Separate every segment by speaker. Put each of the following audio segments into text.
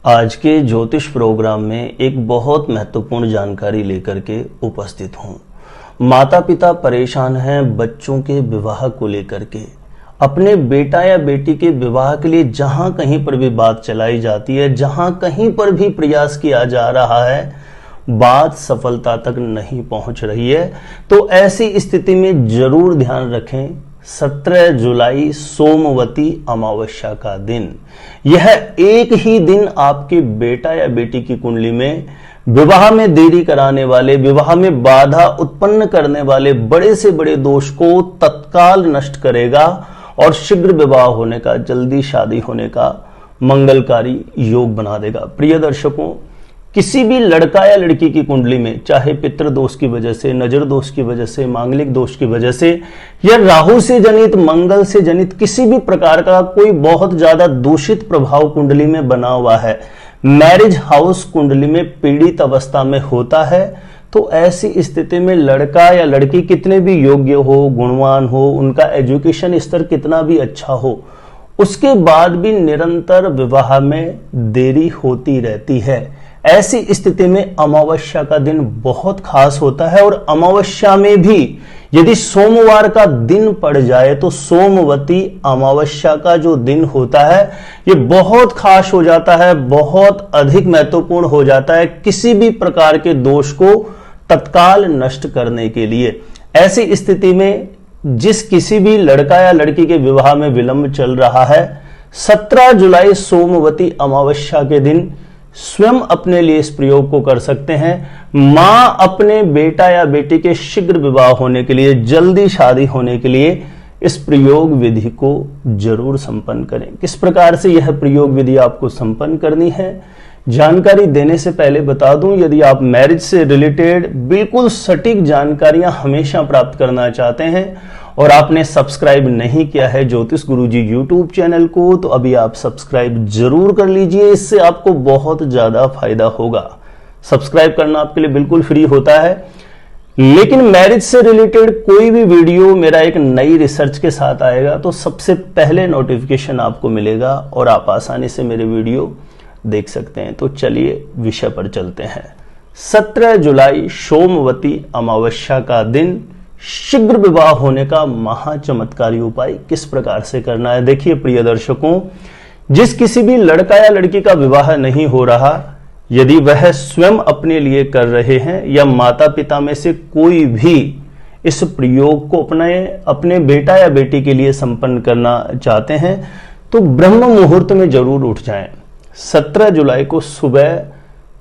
Speaker 1: आज के ज्योतिष प्रोग्राम में एक बहुत महत्वपूर्ण जानकारी लेकर के उपस्थित हूँ। माता पिता परेशान हैं बच्चों के विवाह को लेकर के। अपने बेटा या बेटी के विवाह के लिए जहां कहीं पर भी बात चलाई जाती है, जहां कहीं पर भी प्रयास किया जा रहा है, बात सफलता तक नहीं पहुंच रही है। तो ऐसी स्थिति में जरूर ध्यान रखें, 17 जुलाई सोमवती अमावस्या का दिन, यह एक ही दिन आपके बेटा या बेटी की कुंडली में विवाह में देरी कराने वाले, विवाह में बाधा उत्पन्न करने वाले बड़े से बड़े दोष को तत्काल नष्ट करेगा और शीघ्र विवाह होने का, जल्दी शादी होने का मंगलकारी योग बना देगा। प्रिय दर्शकों, किसी भी लड़का या लड़की की कुंडली में, चाहे पितृ दोष की वजह से, नजर दोष की वजह से, मांगलिक दोष की वजह से या राहु से जनित, मंगल से जनित किसी भी प्रकार का कोई बहुत ज्यादा दूषित प्रभाव कुंडली में बना हुआ है, मैरिज हाउस कुंडली में पीड़ित अवस्था में होता है, तो ऐसी स्थिति में लड़का या लड़की कितने भी योग्य हो, गुणवान हो, उनका एजुकेशन स्तर कितना भी अच्छा हो, उसके बाद भी निरंतर विवाह में देरी होती रहती है। ऐसी स्थिति में अमावस्या का दिन बहुत खास होता है और अमावस्या में भी यदि सोमवार का दिन पड़ जाए तो सोमवती अमावस्या का जो दिन होता है ये बहुत खास हो जाता है, बहुत अधिक महत्वपूर्ण हो जाता है किसी भी प्रकार के दोष को तत्काल नष्ट करने के लिए। ऐसी स्थिति में जिस किसी भी लड़का या लड़की के विवाह में विलंब चल रहा है, 17 जुलाई सोमवती अमावस्या के दिन स्वयं अपने लिए इस प्रयोग को कर सकते हैं। मां अपने बेटा या बेटी के शीघ्र विवाह होने के लिए, जल्दी शादी होने के लिए इस प्रयोग विधि को जरूर संपन्न करें। किस प्रकार से यह प्रयोग विधि आपको संपन्न करनी है, जानकारी देने से पहले बता दूं, यदि आप मैरिज से रिलेटेड बिल्कुल सटीक जानकारियां हमेशा प्राप्त करना चाहते हैं और आपने सब्सक्राइब नहीं किया है ज्योतिष गुरुजी यूट्यूब चैनल को, तो अभी आप सब्सक्राइब जरूर कर लीजिए, इससे आपको बहुत ज्यादा फायदा होगा। सब्सक्राइब करना आपके लिए बिल्कुल फ्री होता है। लेकिन मैरिज से रिलेटेड कोई भी वीडियो मेरा एक नई रिसर्च के साथ आएगा तो सबसे पहले नोटिफिकेशन आपको मिलेगा और आप आसानी से मेरे वीडियो देख सकते हैं। तो चलिए विषय पर चलते हैं। 17 जुलाई सोमवती अमावस्या का दिन, शीघ्र विवाह होने का महाचमत्कारी उपाय किस प्रकार से करना है। देखिए प्रिय दर्शकों, जिस किसी भी लड़का या लड़की का विवाह नहीं हो रहा, यदि वह स्वयं अपने लिए कर रहे हैं या माता पिता में से कोई भी इस प्रयोग को अपने बेटा या बेटी के लिए संपन्न करना चाहते हैं, तो ब्रह्म मुहूर्त में जरूर उठ जाएं। 17 जुलाई को सुबह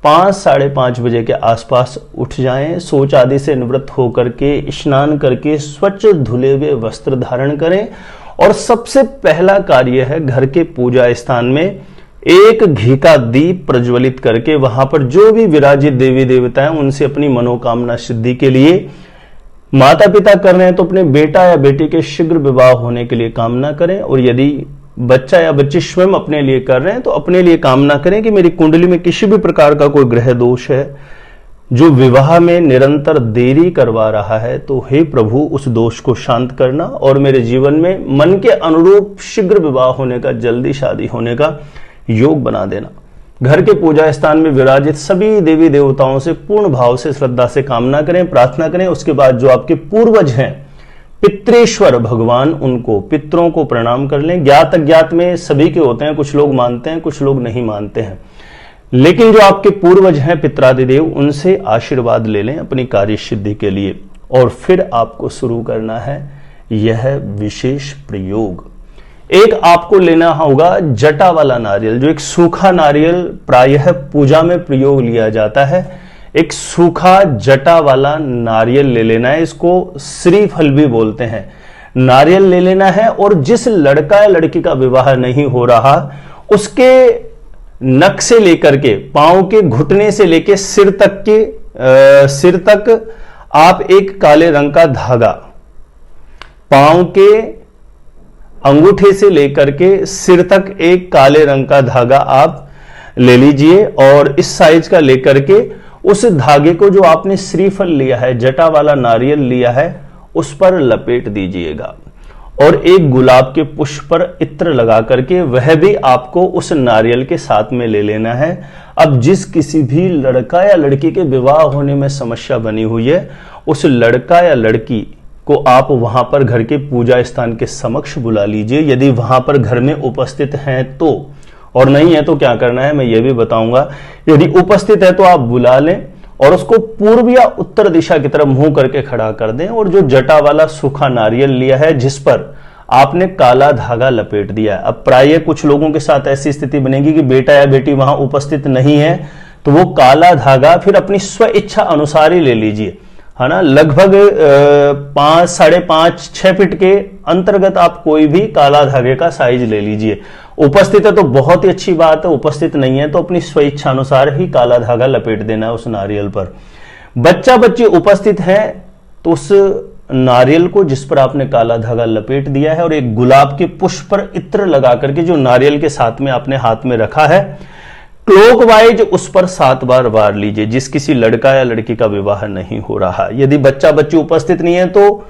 Speaker 1: 5 साढ़े 5 बजे के आसपास उठ जाएं, शौच आदि से निवृत्त होकर के, स्नान करके स्वच्छ धुले हुए वस्त्र धारण करें और सबसे पहला कार्य है घर के पूजा स्थान में एक घी का दीप प्रज्वलित करके वहां पर जो भी विराजित देवी देवता हैं उनसे अपनी मनोकामना सिद्धि के लिए, माता पिता कर रहे हैं तो अपने बेटा या बेटी के शीघ्र विवाह होने के लिए कामना करें, और यदि बच्चा या बच्ची स्वयं अपने लिए कर रहे हैं तो अपने लिए कामना करें कि मेरी कुंडली में किसी भी प्रकार का कोई ग्रह दोष है जो विवाह में निरंतर देरी करवा रहा है, तो हे प्रभु उस दोष को शांत करना और मेरे जीवन में मन के अनुरूप शीघ्र विवाह होने का, जल्दी शादी होने का योग बना देना। घर के पूजा स्थान में विराजित सभी देवी देवताओं से पूर्ण भाव से, श्रद्धा से कामना करें, प्रार्थना करें। उसके बाद जो आपके पूर्वज हैं, पितृेश्वर भगवान, उनको, पितरों को प्रणाम कर लें। ज्ञात अज्ञात में सभी के होते हैं, कुछ लोग मानते हैं, कुछ लोग नहीं मानते हैं, लेकिन जो आपके पूर्वज हैं पितरादिदेव, उनसे आशीर्वाद ले लें अपनी कार्य सिद्धि के लिए। और फिर आपको शुरू करना है यह विशेष प्रयोग। एक आपको लेना होगा जटा वाला नारियल, जो एक सूखा नारियल प्रायः पूजा में प्रयोग लिया जाता है। एक सूखा जटा वाला नारियल ले लेना है, इसको श्रीफल भी बोलते हैं। नारियल ले लेना है और जिस लड़का या लड़की का विवाह नहीं हो रहा, उसके नख से लेकर के, पांव के घुटने से लेकर सिर तक आप एक काले रंग का धागा, पांव के अंगूठे से लेकर के सिर तक एक काले रंग का धागा आप ले लीजिए और इस साइज का लेकर के उस धागे को, जो आपने श्रीफल लिया है, जटा वाला नारियल लिया है, उस पर लपेट दीजिएगा और एक गुलाब के पुष्प पर इत्र लगा करके वह भी आपको उस नारियल के साथ में ले लेना है। अब जिस किसी भी लड़का या लड़की के विवाह होने में समस्या बनी हुई है, उस लड़का या लड़की को आप वहां पर घर के पूजा स्थान के समक्ष बुला लीजिए, यदि वहां पर घर में उपस्थित हैं तो। और नहीं है तो क्या करना है मैं ये भी बताऊंगा। यदि उपस्थित है तो आप बुला लें और उसको पूर्व या उत्तर दिशा की तरफ मुंह करके खड़ा कर दें, और जो जटा वाला सूखा नारियल लिया है जिस पर आपने काला धागा लपेट दिया है। अब प्राय कुछ लोगों के साथ ऐसी स्थिति बनेगी कि बेटा या बेटी वहां उपस्थित नहीं है, तो वो काला धागा फिर अपनी स्व इच्छा अनुसार ही ले लीजिए, है ना। लगभग 5, 5.5, 6 फीट के अंतर्गत आप कोई भी काला धागे का साइज ले लीजिए। उपस्थित है तो बहुत ही अच्छी बात है, उपस्थित नहीं है तो अपनी स्व इच्छा अनुसार ही काला धागा लपेट देना है उस नारियल पर। बच्चा बच्ची उपस्थित है तो उस नारियल को जिस पर आपने काला धागा लपेट दिया है और एक गुलाब के पुष्प पर इत्र लगा करके जो नारियल के साथ में आपने हाथ में रखा है, क्लॉकवाइज उस पर 7 बार वार लीजिए। जिस किसी लड़का या लड़की का विवाह नहीं हो रहा, यदि बच्चा बच्ची उपस्थित नहीं है तो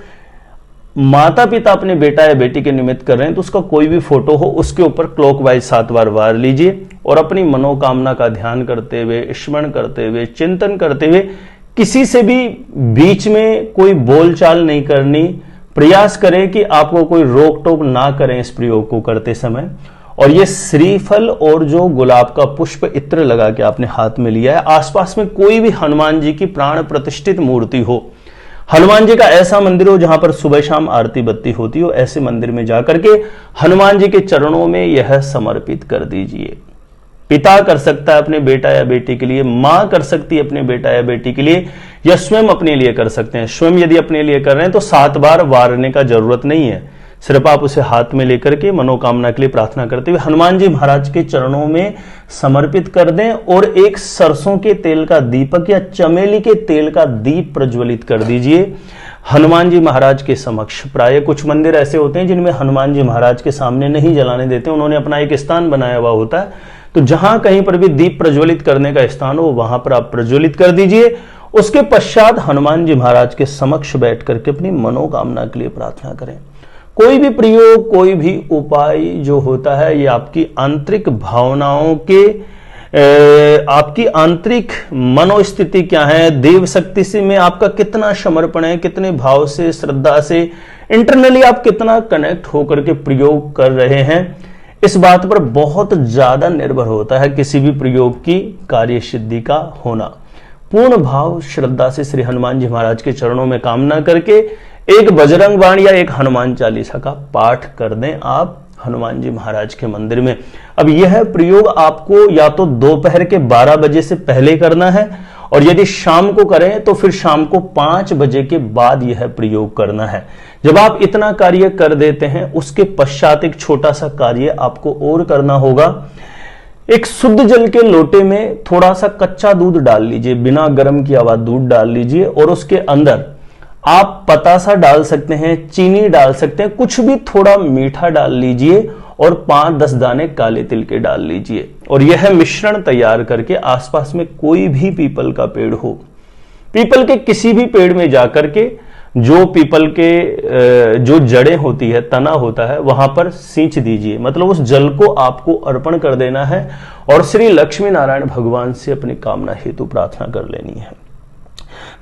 Speaker 1: माता पिता अपने बेटा या बेटी के निमित्त कर रहे हैं तो उसका कोई भी फोटो हो उसके ऊपर क्लॉकवाइज 7 बार वार लीजिए और अपनी मनोकामना का ध्यान करते हुए, स्मरण करते हुए, चिंतन करते हुए, किसी से भी बीच में कोई बोलचाल नहीं करनी। प्रयास करें कि आपको कोई रोक टोक ना करें इस प्रयोग को करते समय। और ये श्रीफल और जो गुलाब का पुष्प इत्र लगा के आपने हाथ में लिया है, आसपास में कोई भी हनुमान जी की प्राण प्रतिष्ठित मूर्ति हो, हनुमान जी का ऐसा मंदिर हो जहां पर सुबह शाम आरती बत्ती होती हो, ऐसे मंदिर में जाकर के हनुमान जी के चरणों में यह समर्पित कर दीजिए। पिता कर सकता है अपने बेटा या बेटी के लिए, मां कर सकती है अपने बेटा या बेटी के लिए, या स्वयं अपने लिए कर सकते हैं। स्वयं यदि अपने लिए कर रहे हैं तो 7 बार वारने का जरूरत नहीं है, सिर्फ आप उसे हाथ में लेकर के मनोकामना के लिए प्रार्थना करते हुए हनुमान जी महाराज के चरणों में समर्पित कर दें और एक सरसों के तेल का दीपक या चमेली के तेल का दीप प्रज्वलित कर दीजिए हनुमान जी महाराज के समक्ष। प्राय कुछ मंदिर ऐसे होते हैं जिनमें हनुमान जी महाराज के सामने नहीं जलाने देते, उन्होंने अपना एक स्थान बनाया हुआ होता है, तो जहां कहीं पर भी दीप प्रज्वलित करने का स्थान हो वहां पर आप प्रज्वलित कर दीजिए। उसके पश्चात हनुमान जी महाराज के समक्ष बैठ करके अपनी मनोकामना के लिए प्रार्थना करें। कोई भी प्रयोग, कोई भी उपाय जो होता है ये आपकी आंतरिक भावनाओं के आपकी आंतरिक मनोस्थिति क्या है, देव शक्ति से में आपका कितना समर्पण है, कितने भाव से, श्रद्धा से, इंटरनली आप कितना कनेक्ट होकर के प्रयोग कर रहे हैं, इस बात पर बहुत ज्यादा निर्भर होता है किसी भी प्रयोग की कार्य सिद्धि का होना। पूर्ण भाव श्रद्धा से श्री हनुमान जी महाराज के चरणों में कामना करके एक बजरंग बाण या एक हनुमान चालीसा का पाठ कर दें आप हनुमान जी महाराज के मंदिर में। अब यह प्रयोग आपको या तो दोपहर के 12 बजे से पहले करना है, और यदि शाम को करें तो फिर शाम को 5 बजे के बाद यह प्रयोग करना है। जब आप इतना कार्य कर देते हैं उसके पश्चात एक छोटा सा कार्य आपको और करना होगा। एक शुद्ध जल के लोटे में थोड़ा सा कच्चा दूध डाल लीजिए, बिना गर्म किया हुआ दूध डाल लीजिए, और उसके अंदर आप पतासा डाल सकते हैं, चीनी डाल सकते हैं, कुछ भी थोड़ा मीठा डाल लीजिए और 5-10 दाने काले तिल के डाल लीजिए। और यह मिश्रण तैयार करके आसपास में कोई भी पीपल का पेड़ हो, पीपल के किसी भी पेड़ में जाकर के जो पीपल के जो जड़ें होती है, तना होता है, वहां पर सींच दीजिए। मतलब उस जल को आपको अर्पण कर देना है और श्री लक्ष्मी नारायण भगवान से अपनी कामना हेतु प्रार्थना कर लेनी है।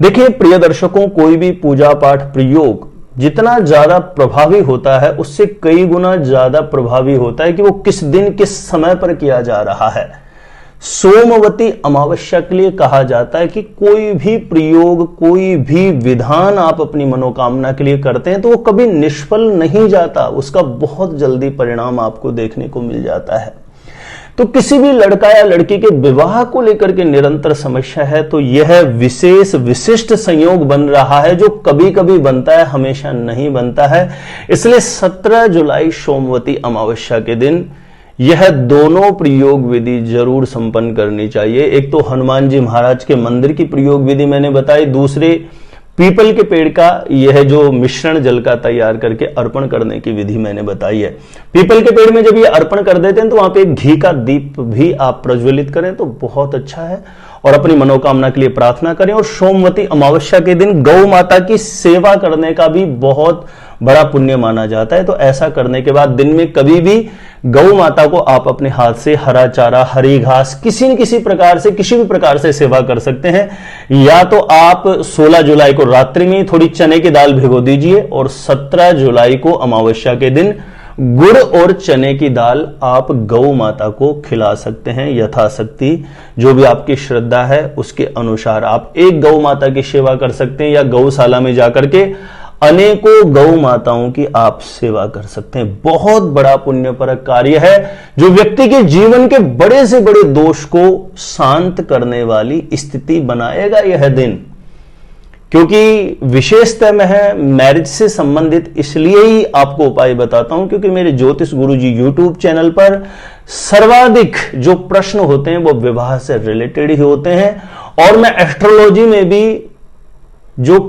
Speaker 1: देखिए प्रिय दर्शकों, कोई भी पूजा पाठ प्रयोग जितना ज्यादा प्रभावी होता है उससे कई गुना ज्यादा प्रभावी होता है कि वो किस दिन किस समय पर किया जा रहा है। सोमवती अमावस्या के लिए कहा जाता है कि कोई भी प्रयोग, कोई भी विधान आप अपनी मनोकामना के लिए करते हैं तो वो कभी निष्फल नहीं जाता, उसका बहुत जल्दी परिणाम आपको देखने को मिल जाता है। तो किसी भी लड़का या लड़की के विवाह को लेकर के निरंतर समस्या है तो यह विशेष विशिष्ट संयोग बन रहा है, जो कभी कभी बनता है, हमेशा नहीं बनता है। इसलिए 17 जुलाई सोमवती अमावस्या के दिन यह दोनों प्रयोग विधि जरूर संपन्न करनी चाहिए। एक तो हनुमान जी महाराज के मंदिर की प्रयोग विधि मैंने बताई, दूसरे पीपल के पेड़ का यह जो मिश्रण जल का तैयार करके अर्पण करने की विधि मैंने बताई है। पीपल के पेड़ में जब ये अर्पण कर देते हैं तो वहां पे एक घी का दीप भी आप प्रज्वलित करें तो बहुत अच्छा है, और अपनी मनोकामना के लिए प्रार्थना करें। और सोमवती अमावस्या के दिन गौ माता की सेवा करने का भी बहुत बड़ा पुण्य माना जाता है। तो ऐसा करने के बाद दिन में कभी भी गौ माता को आप अपने हाथ से हरा चारा, हरी घास, किसी न किसी प्रकार से, किसी भी प्रकार से सेवा कर सकते हैं। या तो आप 16 जुलाई को रात्रि में थोड़ी चने की दाल भिगो दीजिए और 17 जुलाई को अमावस्या के दिन गुड़ और चने की दाल आप गौ माता को खिला सकते हैं। यथाशक्ति जो भी आपकी श्रद्धा है उसके अनुसार आप एक गौ माता की सेवा कर सकते हैं, या गौशाला में जाकर के अनेकों गौ माताओं की आप सेवा कर सकते हैं। बहुत बड़ा पुण्यपरक कार्य है जो व्यक्ति के जीवन के बड़े से बड़े दोष को शांत करने वाली स्थिति बनाएगा यह दिन। क्योंकि विशेषतः मैं है मैरिज से संबंधित इसलिए ही आपको उपाय बताता हूं क्योंकि मेरे ज्योतिष गुरुजी यूट्यूब चैनल पर सर्वाधिक जो प्रश्न होते हैं वो विवाह से रिलेटेड ही होते हैं। और मैं एस्ट्रोलॉजी में भी जो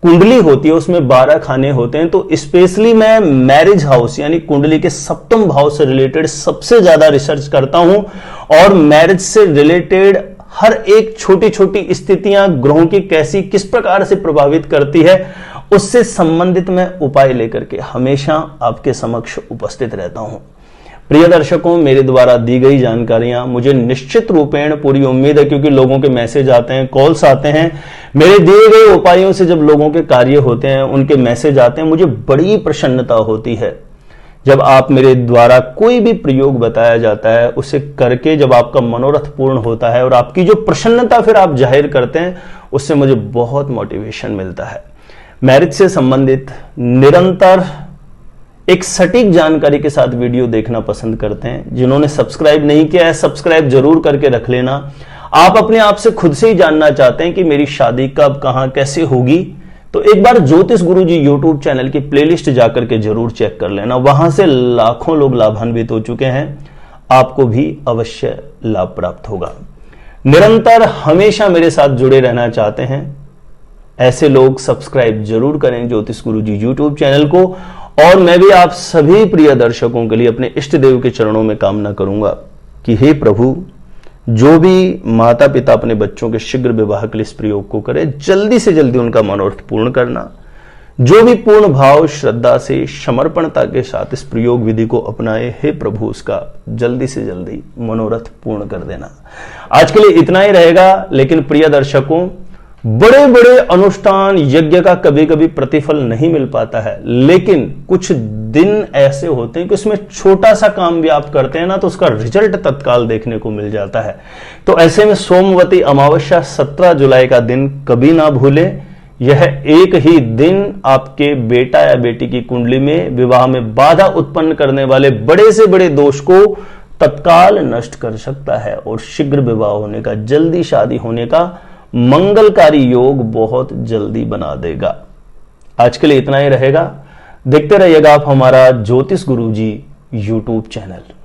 Speaker 1: कुंडली होती है उसमें 12 खाने होते हैं, तो स्पेशली मैं मैरिज हाउस यानी कुंडली के सप्तम भाव से रिलेटेड सबसे ज्यादा रिसर्च करता हूं। और मैरिज से रिलेटेड हर एक छोटी छोटी स्थितियां ग्रहों की कैसी किस प्रकार से प्रभावित करती है उससे संबंधित मैं उपाय लेकर के हमेशा आपके समक्ष उपस्थित रहता हूं। प्रिय दर्शकों, मेरे द्वारा दी गई जानकारियां मुझे निश्चित रूपेण पूरी उम्मीद है, क्योंकि लोगों के मैसेज आते हैं, कॉल्स आते हैं, मेरे दिए गए उपायों से जब लोगों के कार्य होते हैं, उनके मैसेज आते हैं, मुझे बड़ी प्रसन्नता होती है। जब आप मेरे द्वारा कोई भी प्रयोग बताया जाता है उसे करके जब आपका मनोरथ पूर्ण होता है और आपकी जो प्रसन्नता फिर आप जाहिर करते हैं, उससे मुझे बहुत मोटिवेशन मिलता है। मैरिज से संबंधित निरंतर एक सटीक जानकारी के साथ वीडियो देखना पसंद करते हैं। जिन्होंने सब्सक्राइब नहीं किया है, सब्सक्राइब जरूर करके रख लेना। आप अपने आप से खुद से ही जानना चाहते हैं कि मेरी शादी कब, कहां, कैसे होगी, तो एक बार ज्योतिष गुरुजी यूट्यूब चैनल की प्लेलिस्ट जाकर के जरूर चेक कर लेना। वहां से लाखों लोग लाभान्वित हो चुके हैं, आपको भी अवश्य लाभ प्राप्त होगा। निरंतर हमेशा मेरे साथ जुड़े रहना चाहते हैं ऐसे लोग सब्सक्राइब जरूर करें ज्योतिष गुरुजी यूट्यूब चैनल को। और मैं भी आप सभी प्रिय दर्शकों के लिए अपने इष्ट देव के चरणों में कामना करूंगा कि हे प्रभु, जो भी माता पिता अपने बच्चों के शीघ्र विवाह के लिए इस प्रयोग को करे, जल्दी से जल्दी उनका मनोरथ पूर्ण करना। जो भी पूर्ण भाव, श्रद्धा से, समर्पणता के साथ इस प्रयोग विधि को अपनाए, हे प्रभु उसका जल्दी से जल्दी मनोरथ पूर्ण कर देना। आज के लिए इतना ही रहेगा। लेकिन प्रिय दर्शकों, बड़े बड़े अनुष्ठान यज्ञ का कभी कभी प्रतिफल नहीं मिल पाता है, लेकिन कुछ दिन ऐसे होते हैं कि उसमें छोटा सा काम भी आप करते हैं ना, तो उसका रिजल्ट तत्काल देखने को मिल जाता है। तो ऐसे में सोमवती अमावस्या 17 जुलाई का दिन कभी ना भूलें। यह एक ही दिन आपके बेटा या बेटी की कुंडली में विवाह में बाधा उत्पन्न करने वाले बड़े से बड़े दोष को तत्काल नष्ट कर सकता है और शीघ्र विवाह होने का, जल्दी शादी होने का मंगलकारी योग बहुत जल्दी बना देगा। आज के लिए इतना ही रहेगा। देखते रहिएगा आप हमारा ज्योतिष गुरुजी यूट्यूब चैनल।